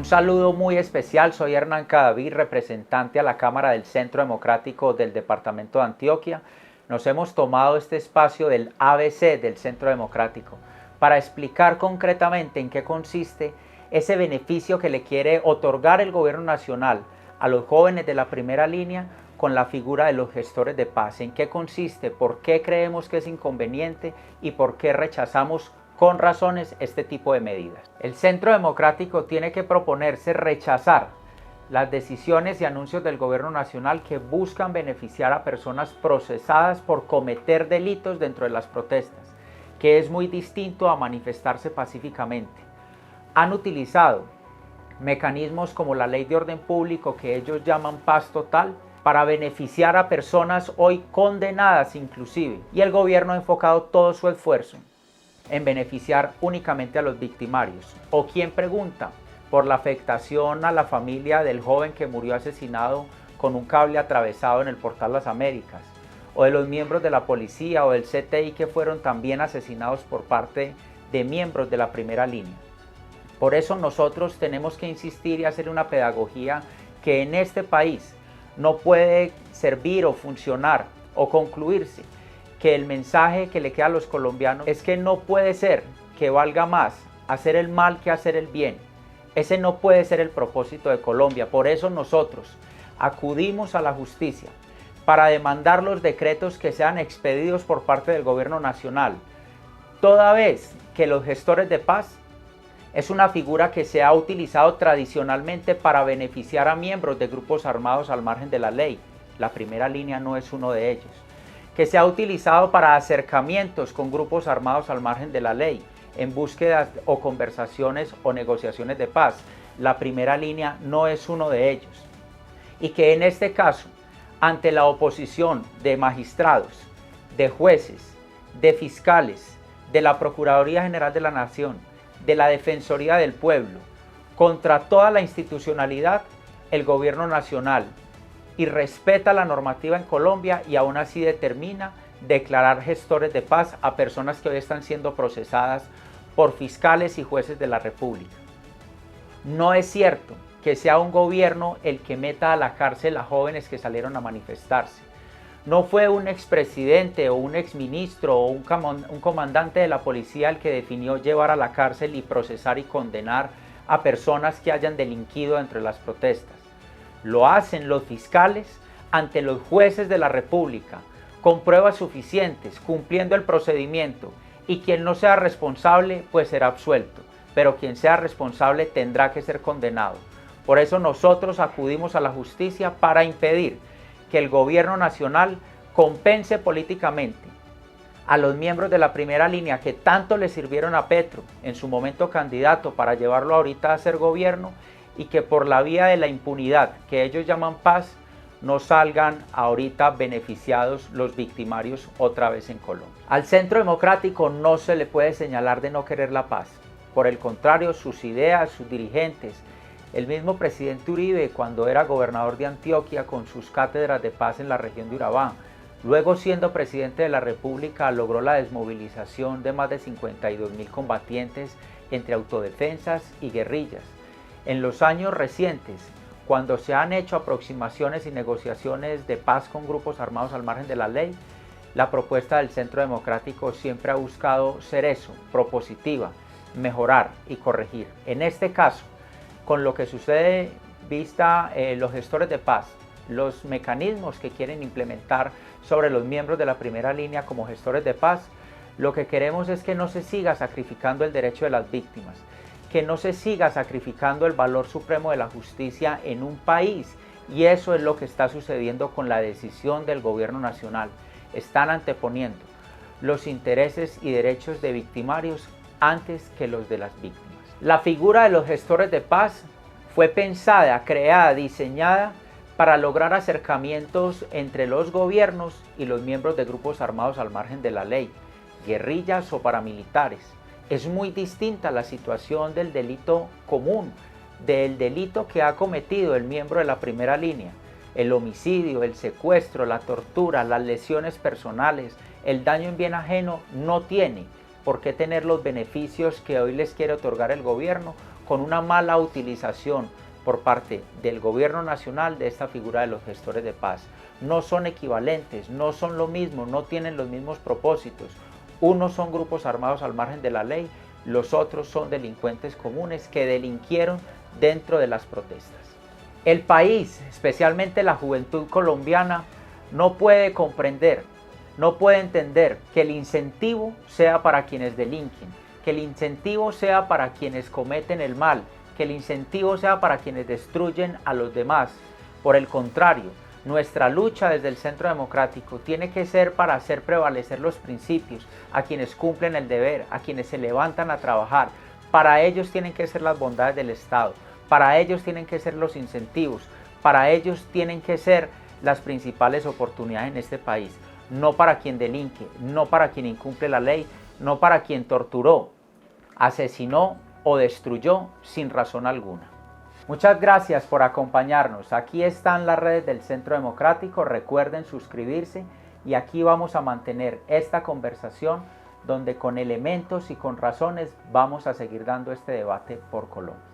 Un saludo muy especial, soy Hernán Cadaví, representante a la Cámara del Centro Democrático del Departamento de Antioquia. Nos hemos tomado este espacio del ABC del Centro Democrático para explicar concretamente en qué consiste ese beneficio que le quiere otorgar el gobierno nacional a los jóvenes de la primera línea con la figura de los gestores de paz. En qué consiste, por qué creemos que es inconveniente y por qué rechazamos con razones este tipo de medidas. El Centro Democrático tiene que proponerse rechazar las decisiones y anuncios del gobierno nacional que buscan beneficiar a personas procesadas por cometer delitos dentro de las protestas, que es muy distinto a manifestarse pacíficamente. Han utilizado mecanismos como la ley de orden público, que ellos llaman paz total, para beneficiar a personas hoy condenadas inclusive, y el gobierno ha enfocado todo su esfuerzo en beneficiar únicamente a los victimarios. O quien pregunta por la afectación a la familia del joven que murió asesinado con un cable atravesado en el Portal Las Américas, o de los miembros de la policía o del CTI que fueron también asesinados por parte de miembros de la primera línea. Por eso nosotros tenemos que insistir y hacer una pedagogía que en este país no puede servir o funcionar o concluirse, que el mensaje que le queda a los colombianos es que no puede ser que valga más hacer el mal que hacer el bien. Ese no puede ser el propósito de Colombia. Por eso nosotros acudimos a la justicia para demandar los decretos que sean expedidos por parte del gobierno nacional, toda vez que los gestores de paz es una figura que se ha utilizado tradicionalmente para beneficiar a miembros de grupos armados al margen de la ley. La primera línea no es uno de ellos. Que se ha utilizado para acercamientos con grupos armados al margen de la ley, en búsquedas o conversaciones o negociaciones de paz. La primera línea no es uno de ellos. Y que en este caso, ante la oposición de magistrados, de jueces, de fiscales, de la Procuraduría General de la Nación, de la Defensoría del Pueblo, contra toda la institucionalidad, el gobierno nacional y respeta la normativa en Colombia y aún así determina declarar gestores de paz a personas que hoy están siendo procesadas por fiscales y jueces de la República. No es cierto que sea un gobierno el que meta a la cárcel a jóvenes que salieron a manifestarse. No fue un expresidente o un exministro o un comandante de la policía el que definió llevar a la cárcel y procesar y condenar a personas que hayan delinquido entre las protestas. Lo hacen los fiscales ante los jueces de la República, con pruebas suficientes, cumpliendo el procedimiento, y quien no sea responsable pues será absuelto, pero quien sea responsable tendrá que ser condenado. Por eso nosotros acudimos a la justicia para impedir que el gobierno nacional compense políticamente a los miembros de la primera línea que tanto le sirvieron a Petro, en su momento candidato, para llevarlo ahorita a ser gobierno, y que por la vía de la impunidad, que ellos llaman paz, no salgan ahorita beneficiados los victimarios otra vez en Colombia. Al Centro Democrático no se le puede señalar de no querer la paz. Por el contrario, sus ideas, sus dirigentes, el mismo presidente Uribe, cuando era gobernador de Antioquia con sus cátedras de paz en la región de Urabá, luego siendo presidente de la República, logró la desmovilización de más de 52.000 combatientes entre autodefensas y guerrillas. En los años recientes, cuando se han hecho aproximaciones y negociaciones de paz con grupos armados al margen de la ley, la propuesta del Centro Democrático siempre ha buscado ser eso, propositiva, mejorar y corregir. En este caso, con lo que sucede vista los gestores de paz, los mecanismos que quieren implementar sobre los miembros de la primera línea como gestores de paz, lo que queremos es que no se siga sacrificando el derecho de las víctimas, que no se siga sacrificando el valor supremo de la justicia en un país, y eso es lo que está sucediendo con la decisión del gobierno nacional. Están anteponiendo los intereses y derechos de victimarios antes que los de las víctimas. La figura de los gestores de paz fue pensada, creada, diseñada para lograr acercamientos entre los gobiernos y los miembros de grupos armados al margen de la ley, guerrillas o paramilitares. Es muy distinta la situación del delito común, del delito que ha cometido el miembro de la primera línea. El homicidio, el secuestro, la tortura, las lesiones personales, el daño en bien ajeno no tiene por qué tener los beneficios que hoy les quiere otorgar el gobierno con una mala utilización por parte del gobierno nacional de esta figura de los gestores de paz. No son equivalentes, no son lo mismo, no tienen los mismos propósitos. Unos son grupos armados al margen de la ley, los otros son delincuentes comunes que delinquieron dentro de las protestas. El país, especialmente la juventud colombiana, no puede comprender, no puede entender que el incentivo sea para quienes delinquen, que el incentivo sea para quienes cometen el mal, que el incentivo sea para quienes destruyen a los demás. Por el contrario, nuestra lucha desde el Centro Democrático tiene que ser para hacer prevalecer los principios, a quienes cumplen el deber, a quienes se levantan a trabajar. Para ellos tienen que ser las bondades del Estado, para ellos tienen que ser los incentivos, para ellos tienen que ser las principales oportunidades en este país, no para quien delinque, no para quien incumple la ley, no para quien torturó, asesinó o destruyó sin razón alguna. Muchas gracias por acompañarnos. Aquí están las redes del Centro Democrático. Recuerden suscribirse y aquí vamos a mantener esta conversación donde con elementos y con razones vamos a seguir dando este debate por Colombia.